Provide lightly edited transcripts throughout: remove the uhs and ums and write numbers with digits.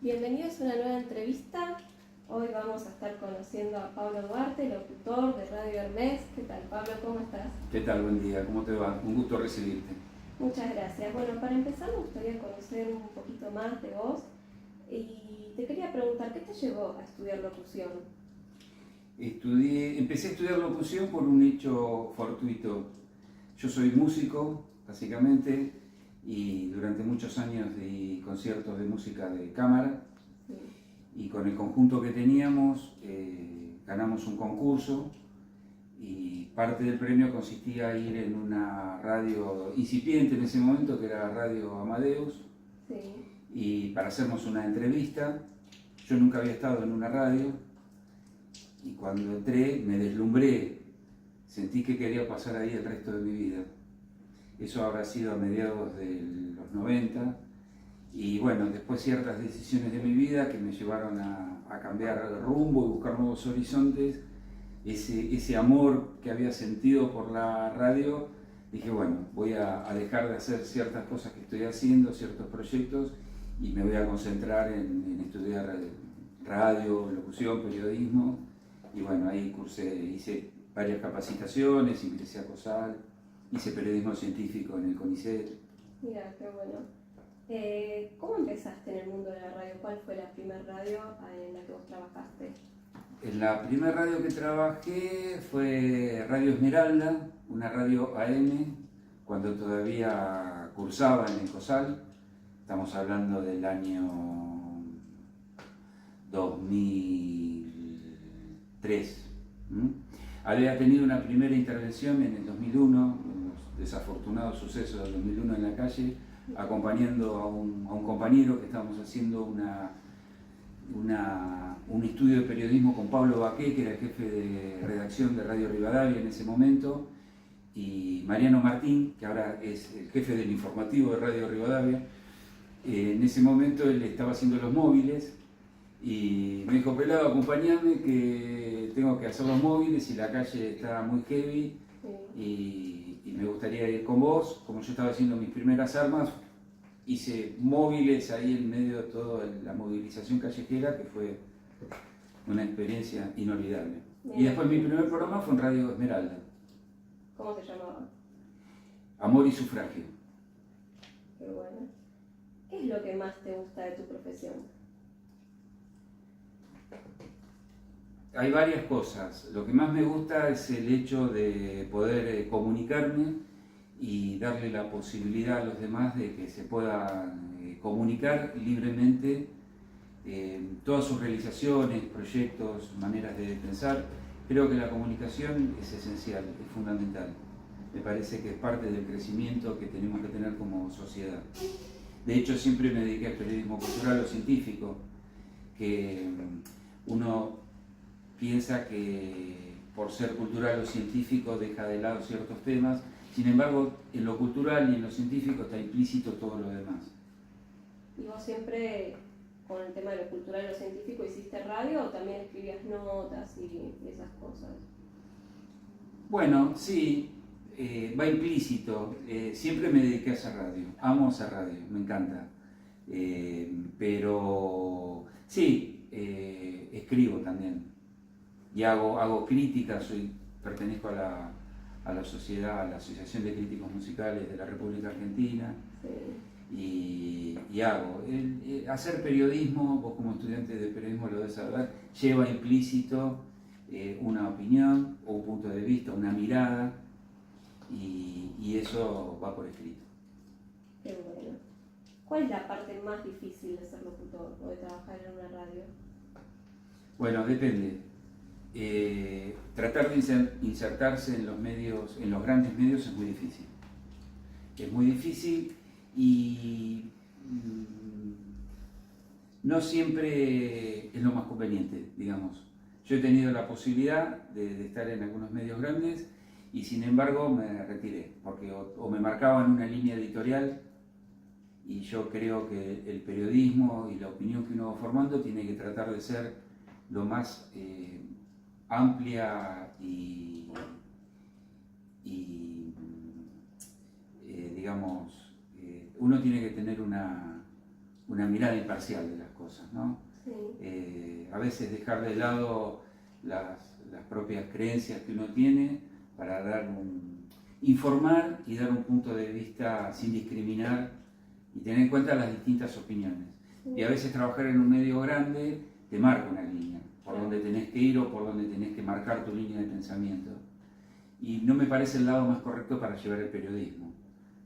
Bienvenidos a una nueva entrevista. Hoy vamos a estar conociendo a Pablo Duarte, locutor de Radio Hermes. ¿Qué tal, Pablo? ¿Cómo estás? ¿Qué tal? Buen día, ¿cómo te va? Un gusto recibirte. Muchas gracias. Bueno, para empezar me gustaría conocer un poquito más de vos y te quería preguntar, ¿qué te llevó a estudiar locución? Empecé a estudiar locución por un hecho fortuito. Yo soy músico, básicamente, y durante muchos años di conciertos de música de cámara. Sí. Y con el conjunto que teníamos ganamos un concurso y parte del premio consistía en ir en una radio incipiente en ese momento, que era Radio Amadeus, Sí. y para hacernos una entrevista. Yo nunca había estado en una radio y cuando entré me deslumbré, sentí que quería pasar ahí el resto de mi vida. Eso habrá sido a mediados de los 90 y bueno, después ciertas decisiones de mi vida que me llevaron a cambiar de rumbo y buscar nuevos horizontes. Ese amor que había sentido por la radio, dije bueno, voy a dejar de hacer ciertas cosas que estoy haciendo, ciertos proyectos, y me voy a concentrar en estudiar radio, locución, periodismo. Y bueno, ahí hice varias capacitaciones, ingresé a COSAL, hice periodismo científico en el CONICET. Mira, qué bueno. ¿Cómo empezaste en el mundo de la radio? ¿Cuál fue la primera radio en la que vos trabajaste? En la primera radio que trabajé fue Radio Esmeralda, una radio AM, cuando todavía cursaba en el COSAL. Estamos hablando del año 2003. Había tenido una primera intervención en el 2001, en los desafortunados sucesos del 2001 en la calle, acompañando a un compañero que estábamos haciendo un estudio de periodismo con Pablo Baqué, que era el jefe de redacción de Radio Rivadavia en ese momento, y Mariano Martín, que ahora es el jefe del informativo de Radio Rivadavia. En ese momento él estaba haciendo los móviles y me dijo: pelado, acompañame que tengo que hacer los móviles y la calle está muy heavy. Y me gustaría ir con vos. Como yo estaba haciendo mis primeras armas, hice móviles ahí en medio de toda la movilización callejera, que fue una experiencia inolvidable. Bien. Y después mi primer programa fue en Radio Esmeralda. ¿Cómo se llamaba? Amor y Sufragio. Qué bueno. ¿Qué es lo que más te gusta de tu profesión? Hay varias cosas. Lo que más me gusta es el hecho de poder comunicarme y darle la posibilidad a los demás de que se puedan comunicar libremente todas sus realizaciones, proyectos, maneras de pensar. Creo que la comunicación es esencial, es fundamental. Me parece que es parte del crecimiento que tenemos que tener como sociedad. De hecho, siempre me dediqué al periodismo cultural o científico, que uno piensa que por ser cultural o científico deja de lado ciertos temas. Sin embargo, en lo cultural y en lo científico está implícito todo lo demás. ¿Y vos siempre con el tema de lo cultural y lo científico hiciste radio o también escribías notas y esas cosas? Bueno, sí, va implícito. Siempre me dediqué a hacer radio, amo hacer radio, me encanta. Pero sí, escribo también. Y hago críticas, pertenezco a la sociedad, a la Asociación de Críticos Musicales de la República Argentina. Sí. Y hago. Hacer periodismo, vos como estudiante de periodismo lo debes saber, lleva implícito una opinión o un punto de vista, una mirada, y eso va por escrito. Qué bueno. ¿Cuál es la parte más difícil de ser locutor o de trabajar en una radio? Bueno, depende. Tratar de insertarse en los medios, en los grandes medios, es muy difícil. Es muy difícil y no siempre es lo más conveniente, digamos. Yo he tenido la posibilidad de estar en algunos medios grandes y sin embargo me retiré, porque o me marcaban una línea editorial, y yo creo que el periodismo y la opinión que uno va formando tiene que tratar de ser lo más amplia y digamos, uno tiene que tener una una mirada imparcial de las cosas, ¿no? Sí. A veces dejar de lado las propias creencias que uno tiene para informar y dar un punto de vista sin discriminar y tener en cuenta las distintas opiniones. Sí. Y a veces trabajar en un medio grande te marca una línea, por donde tenés que ir o por donde tenés que marcar tu línea de pensamiento. Y no me parece el lado más correcto para llevar el periodismo.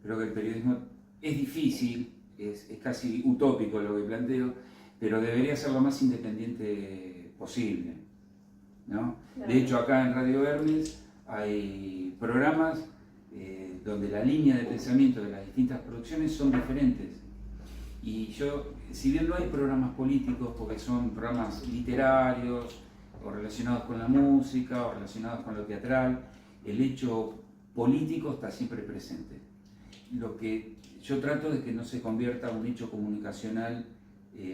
Creo que el periodismo es difícil, es casi utópico lo que planteo, pero debería ser lo más independiente posible, ¿no? Claro. De hecho, acá en Radio Hermes hay programas donde la línea de pensamiento de las distintas producciones son diferentes. Y yo, si bien no hay programas políticos, porque son programas literarios, o relacionados con la música, o relacionados con lo teatral, el hecho político está siempre presente. Lo que yo trato de que no se convierta en un hecho comunicacional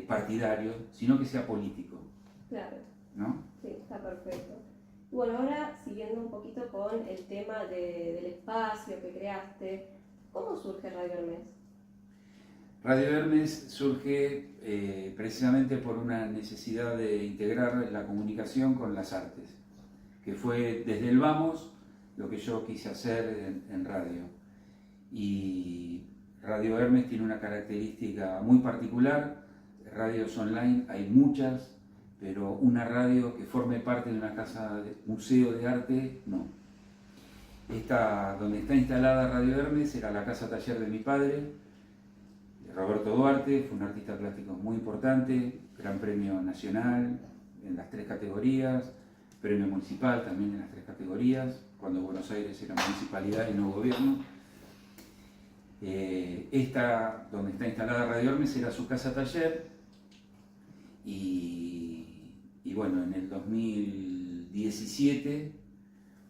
partidario, sino que sea político. Claro. ¿No? Sí, está perfecto. Bueno, ahora siguiendo un poquito con el tema del espacio que creaste, ¿cómo surge Radio Hermes? Radio Hermes surge precisamente por una necesidad de integrar la comunicación con las artes, que fue desde el vamos lo que yo quise hacer en radio. Y Radio Hermes tiene una característica muy particular. Radios online hay muchas, pero una radio que forme parte de una casa de museo de arte, no. Donde está instalada Radio Hermes era la casa taller de mi padre, Roberto Duarte. Fue un artista plástico muy importante, gran premio nacional en las 3 categorías, premio municipal también en las 3 categorías, cuando Buenos Aires era municipalidad y no gobierno. Donde está instalada Radio Hermes era su casa taller, y bueno, en el 2017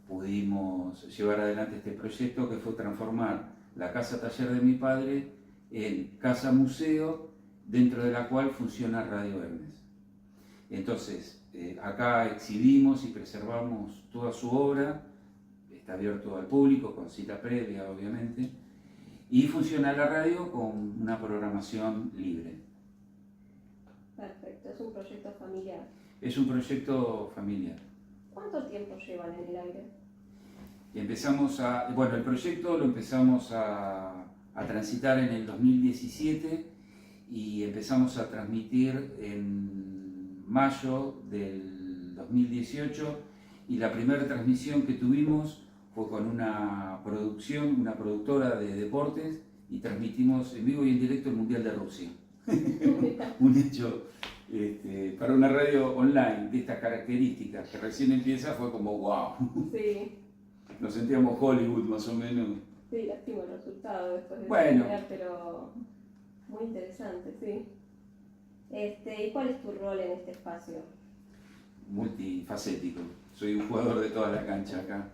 pudimos llevar adelante este proyecto, que fue transformar la casa taller de mi padre en casa museo, dentro de la cual funciona Radio Hermes. Entonces, acá exhibimos y preservamos toda su obra, está abierto al público, con cita previa obviamente, y funciona la radio con una programación libre. Perfecto, es un proyecto familiar. Es un proyecto familiar. ¿Cuánto tiempo llevan en el aire? El proyecto lo empezamos a transitar en el 2017 y empezamos a transmitir en mayo del 2018, y la primera transmisión que tuvimos fue con una productora de deportes, y transmitimos en vivo y en directo el Mundial de Rusia. Un hecho para una radio online de estas características que recién empieza fue como wow. Sí. Nos sentíamos Hollywood más o menos. Sí, lástima el resultado después de Bueno. pero muy interesante, sí. ¿Y cuál es tu rol en este espacio? Multifacético. Soy un jugador de toda la cancha acá.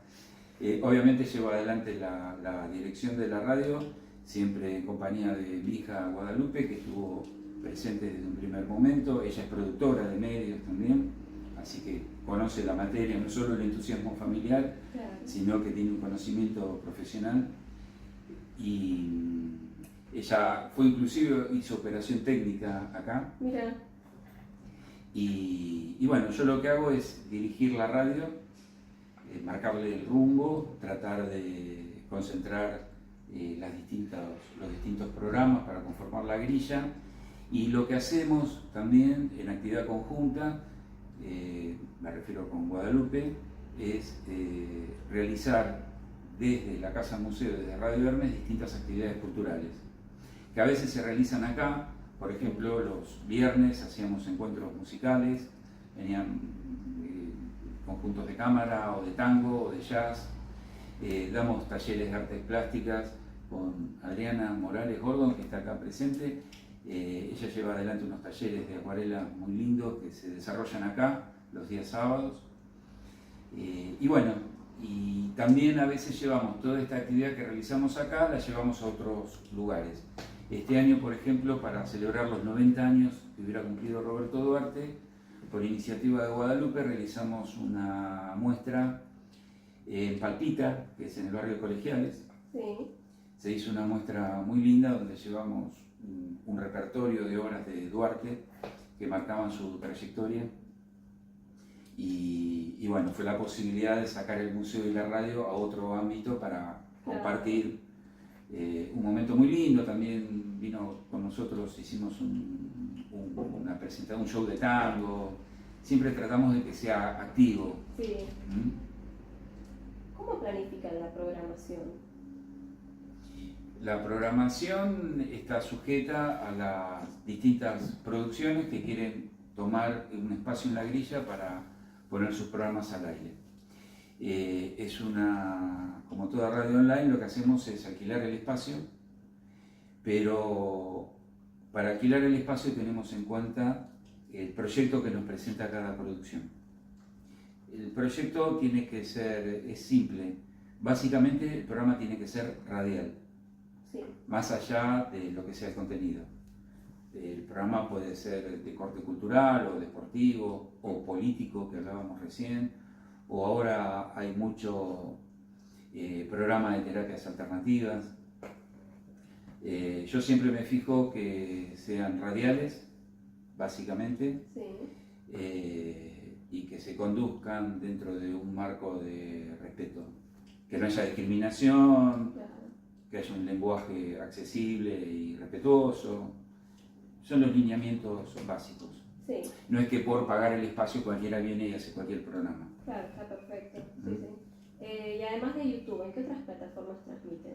Obviamente llevo adelante la dirección de la radio, siempre en compañía de mi hija Guadalupe, que estuvo presente desde un primer momento. Ella es productora de medios también, así que conoce la materia, no solo el entusiasmo familiar, Claro. sino que tiene un conocimiento profesional. Y ella hizo operación técnica acá. Mira. Y bueno, yo lo que hago es dirigir la radio, marcarle el rumbo, tratar de concentrar los distintos programas para conformar la grilla. Y lo que hacemos también en actividad conjunta, me refiero con Guadalupe, es realizar desde la Casa Museo, desde Radio Hermes, distintas actividades culturales, que a veces se realizan acá. Por ejemplo, los viernes hacíamos encuentros musicales, venían conjuntos de cámara o de tango o de jazz. Damos talleres de artes plásticas con Adriana Morales Gordon, que está acá presente. Ella lleva adelante unos talleres de acuarela muy lindos que se desarrollan acá los días sábados. Y también a veces llevamos toda esta actividad que realizamos acá, la llevamos a otros lugares. Este año, por ejemplo, para celebrar los 90 años que hubiera cumplido Roberto Duarte, por iniciativa de Guadalupe, realizamos una muestra en Palpita, que es en el barrio de Colegiales. Sí. Se hizo una muestra muy linda donde llevamos un repertorio de obras de Duarte que marcaban su trayectoria. Y bueno, fue la posibilidad de sacar el museo y la radio a otro ámbito para compartir un momento muy lindo. También vino con nosotros, hicimos una presentación, un show de tango. Siempre tratamos de que sea activo. Sí. ¿Cómo planifican la programación? La programación está sujeta a las distintas producciones que quieren tomar un espacio en la grilla para poner sus programas al aire. Como toda radio online, lo que hacemos es alquilar el espacio, pero para alquilar el espacio tenemos en cuenta el proyecto que nos presenta cada producción. El proyecto tiene que ser, es simple, básicamente el programa tiene que ser radial. Sí. Más allá de lo que sea el contenido. El programa puede ser de corte cultural o deportivo o político, que hablábamos recién, o ahora hay mucho programa de terapias alternativas. Yo siempre me fijo que sean radiales, básicamente, y que se conduzcan dentro de un marco de respeto, que no haya discriminación, que haya un lenguaje accesible y respetuoso. Son los lineamientos básicos. Sí. No es que por pagar el espacio cualquiera viene y hace cualquier programa. Claro, está perfecto. Y además de YouTube, ¿en qué otras plataformas transmiten?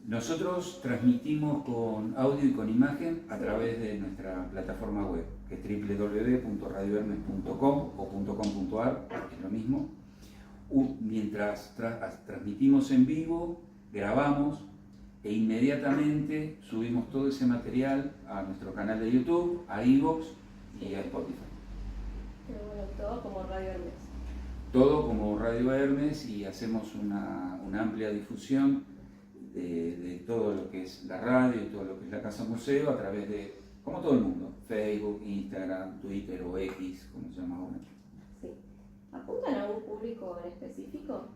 Nosotros transmitimos con audio y con imagen a través de nuestra plataforma web, que es www.radiohermes.com o .com.ar, es lo mismo. Mientras transmitimos en vivo, grabamos e inmediatamente subimos todo ese material a nuestro canal de YouTube, a iVoox y a Spotify. Pero bueno, todo como Radio Hermes. Todo como Radio Hermes, y hacemos una amplia difusión de todo lo que es la radio y todo lo que es la Casa Museo a través de, como todo el mundo, Facebook, Instagram, Twitter o X, como se llama ahora. Sí. ¿Apuntan a un público en específico?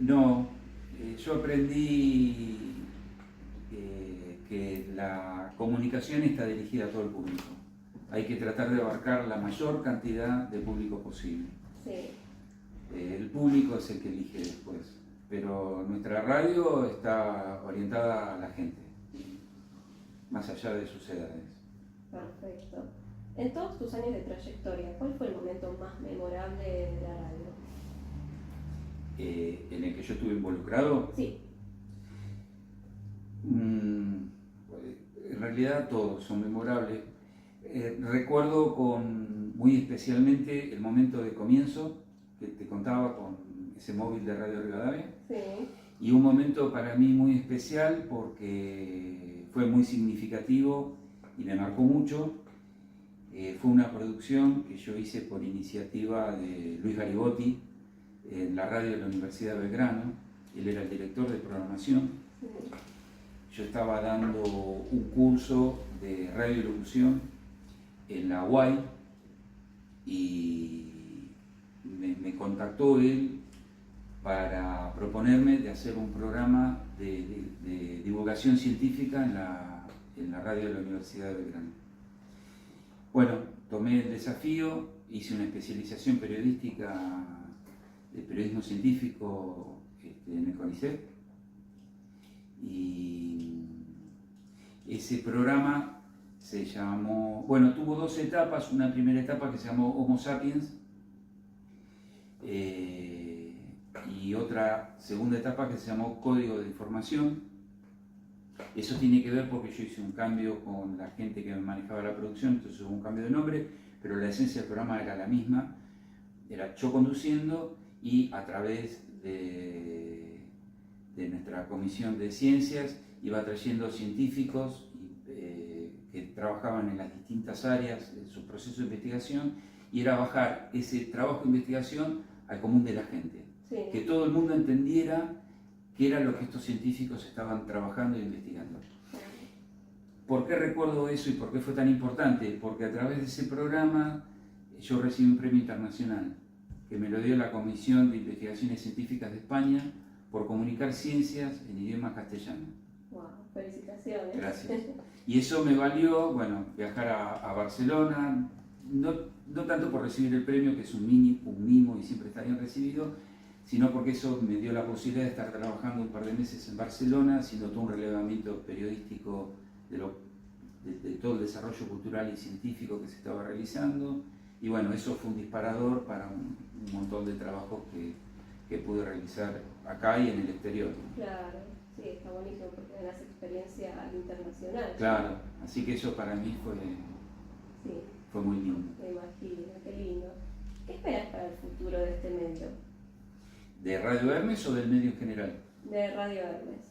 No, yo aprendí que la comunicación está dirigida a todo el público. Hay que tratar de abarcar la mayor cantidad de público posible. Sí. El público es el que elige después, pero nuestra radio está orientada a la gente, más allá de sus edades. Perfecto. En todos tus años de trayectoria, ¿cuál fue el momento más memorable de la radio? ¿En el que yo estuve involucrado? Sí. En realidad todos son memorables. Recuerdo muy especialmente el momento de comienzo que te contaba con ese móvil de Radio Rivadavia. Sí. Y un momento para mí muy especial porque fue muy significativo y me marcó mucho. Fue una producción que yo hice por iniciativa de Luis Garibotti en la radio de la Universidad de Belgrano. Él era el director de programación. Sí. Yo estaba dando un curso de radiolocución en la UAI y me contactó él para proponerme de hacer un programa de divulgación científica en la radio de la Universidad de Belgrano. Bueno, tomé el desafío, hice una especialización periodística de periodismo científico en el CONICET, y ese programa se llamó, bueno, tuvo dos etapas. Una primera etapa que se llamó Homo Sapiens, y otra segunda etapa que se llamó Código de Información. Eso tiene que ver porque yo hice un cambio con la gente que me manejaba la producción, entonces hubo un cambio de nombre, pero la esencia del programa era la misma. Era yo conduciendo y a través de nuestra comisión de ciencias iba trayendo científicos que trabajaban en las distintas áreas de su proceso de investigación, y era bajar ese trabajo de investigación al común de la gente. Sí. Que todo el mundo entendiera qué era lo que estos científicos estaban trabajando e investigando. ¿Por qué recuerdo eso y por qué fue tan importante? Porque a través de ese programa yo recibí un premio internacional que me lo dio la Comisión de Investigaciones Científicas de España por comunicar ciencias en idioma castellano. Wow. felicitaciones. Gracias. Y eso me valió, bueno, viajar a Barcelona, no tanto por recibir el premio, que es un mimo y siempre está bien recibido, sino porque eso me dio la posibilidad de estar trabajando un par de meses en Barcelona, haciendo todo un relevamiento periodístico de todo el desarrollo cultural y científico que se estaba realizando. Y bueno, eso fue un disparador para un montón de trabajos que pude realizar acá y en el exterior. Claro, sí, está buenísimo porque tenés experiencia internacional. Claro, así que eso para mí fue muy lindo. Me imagino, qué lindo. ¿Qué esperas para el futuro de este medio? ¿De Radio Hermes o del medio en general? De Radio Hermes.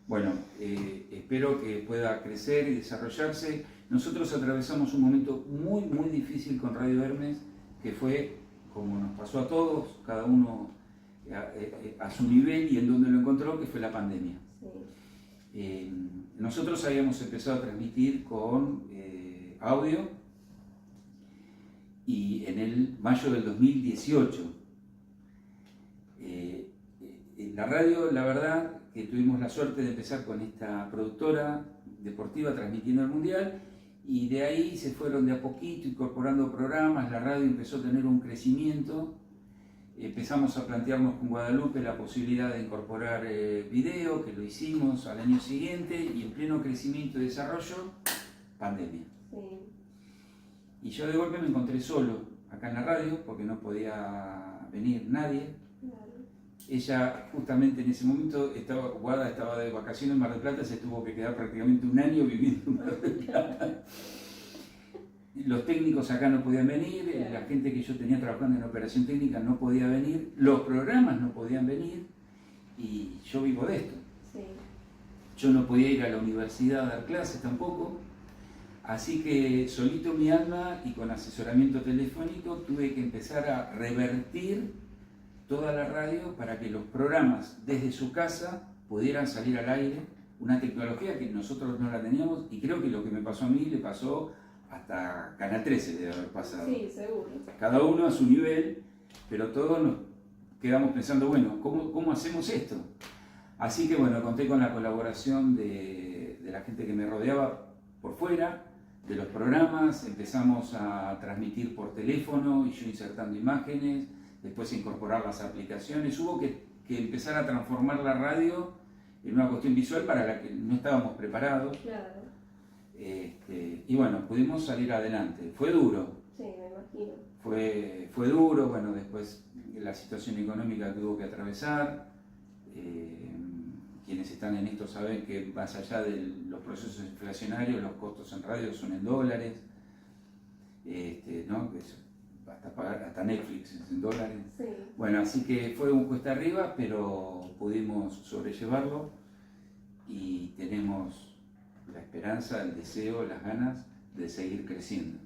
Bueno, espero que pueda crecer y desarrollarse. Nosotros atravesamos un momento muy, muy difícil con Radio Hermes, que fue, como nos pasó a todos, cada uno a su nivel y en donde lo encontró, que fue la pandemia. Sí. Nosotros habíamos empezado a transmitir con audio y en el mayo del 2018. La radio, la verdad, que tuvimos la suerte de empezar con esta productora deportiva transmitiendo el Mundial y de ahí se fueron de a poquito incorporando programas, la radio empezó a tener un crecimiento, empezamos a plantearnos con Guadalupe la posibilidad de incorporar video, que lo hicimos al año siguiente y en pleno crecimiento y desarrollo, pandemia. Sí. Y yo de golpe me encontré solo acá en la radio porque no podía venir nadie. Ella justamente en ese momento, Guada estaba de vacaciones en Mar del Plata, se tuvo que quedar prácticamente un año viviendo en Mar del Plata. Los técnicos acá no podían venir, la gente que yo tenía trabajando en operación técnica no podía venir, los programas no podían venir y yo vivo de esto. Sí. Yo no podía ir a la universidad a dar clases tampoco, así que solito mi alma y con asesoramiento telefónico tuve que empezar a revertir toda la radio para que los programas desde su casa pudieran salir al aire, una tecnología que nosotros no la teníamos y creo que lo que me pasó a mí le pasó hasta Canal 13 debe haber pasado. Sí, seguro. Cada uno a su nivel, pero todos nos quedamos pensando, bueno, ¿cómo hacemos esto? Así que bueno, conté con la colaboración de la gente que me rodeaba por fuera, de los programas, empezamos a transmitir por teléfono y yo insertando imágenes, después incorporar las aplicaciones, hubo que empezar a transformar la radio en una cuestión visual para la que no estábamos preparados. Claro. Y bueno, pudimos salir adelante. Fue duro. Sí, me imagino. Fue duro, bueno, después la situación económica que hubo que atravesar. Quienes están en esto saben que más allá de los procesos inflacionarios, los costos en radio son en dólares, ¿no? Hasta Netflix es en dólares. Sí. Bueno, así que fue un cuesta arriba, pero pudimos sobrellevarlo y tenemos la esperanza, el deseo, las ganas de seguir creciendo.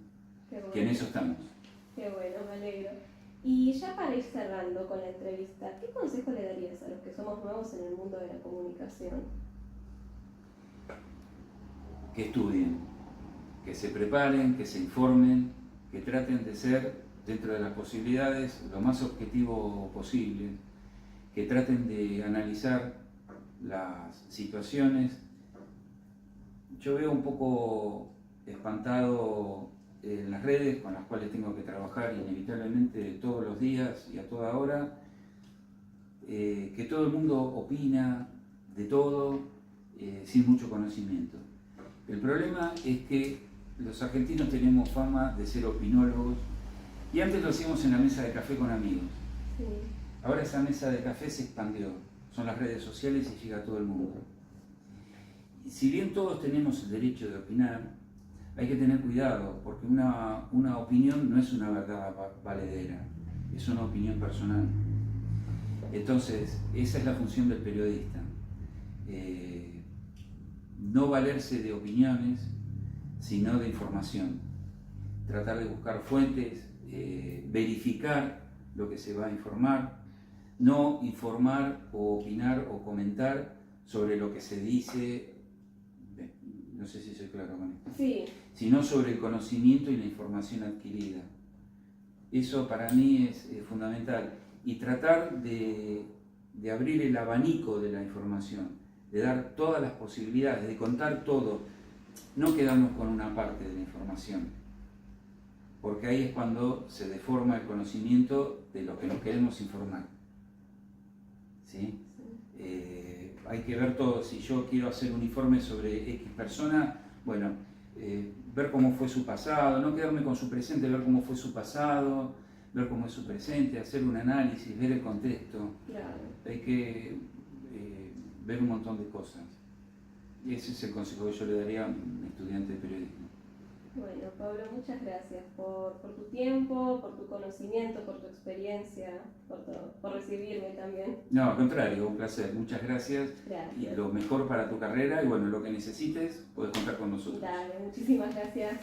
Qué bueno. Que en eso estamos. Qué bueno, me alegro. Y ya para ir cerrando con la entrevista, ¿qué consejo le darías a los que somos nuevos en el mundo de la comunicación? Que estudien, que se preparen, que se informen, que traten de ser, dentro de las posibilidades, lo más objetivo posible, que traten de analizar las situaciones. Yo veo un poco espantado en las redes con las cuales tengo que trabajar inevitablemente todos los días y a toda hora, que todo el mundo opina de todo sin mucho conocimiento. El problema es que los argentinos tenemos fama de ser opinólogos y antes lo hacíamos en la mesa de café con amigos. Sí. Ahora esa mesa de café se expandió, son las redes sociales y llega a todo el mundo. Y si bien todos tenemos el derecho de opinar, hay que tener cuidado, porque una opinión no es una verdad valedera, es una opinión personal. Entonces, esa es la función del periodista. No valerse de opiniones, sino de información. Tratar de buscar fuentes, verificar lo que se va a informar, no informar o opinar o comentar sobre lo que se dice, no sé si soy claro con esto, Sí. sino sobre el conocimiento y la información adquirida. Eso para mí es fundamental. Y tratar de abrir el abanico de la información, de dar todas las posibilidades, de contar todo, no quedarnos con una parte de la información, porque ahí es cuando se deforma el conocimiento de lo que nos queremos informar. ¿Sí? Hay que ver todo. Si yo quiero hacer un informe sobre X persona, bueno, ver cómo fue su pasado, no quedarme con su presente, ver cómo fue su pasado, ver cómo es su presente, hacer un análisis, ver el contexto. Claro. Hay que ver un montón de cosas. Y ese es el consejo que yo le daría a un estudiante de periodismo. Bueno, Pablo, muchas gracias por tu tiempo, por tu conocimiento, por tu experiencia, por recibirme también. No, al contrario, un placer. Muchas gracias. Gracias. Y lo mejor para tu carrera y bueno, lo que necesites, puedes contar con nosotros. Dale, muchísimas gracias.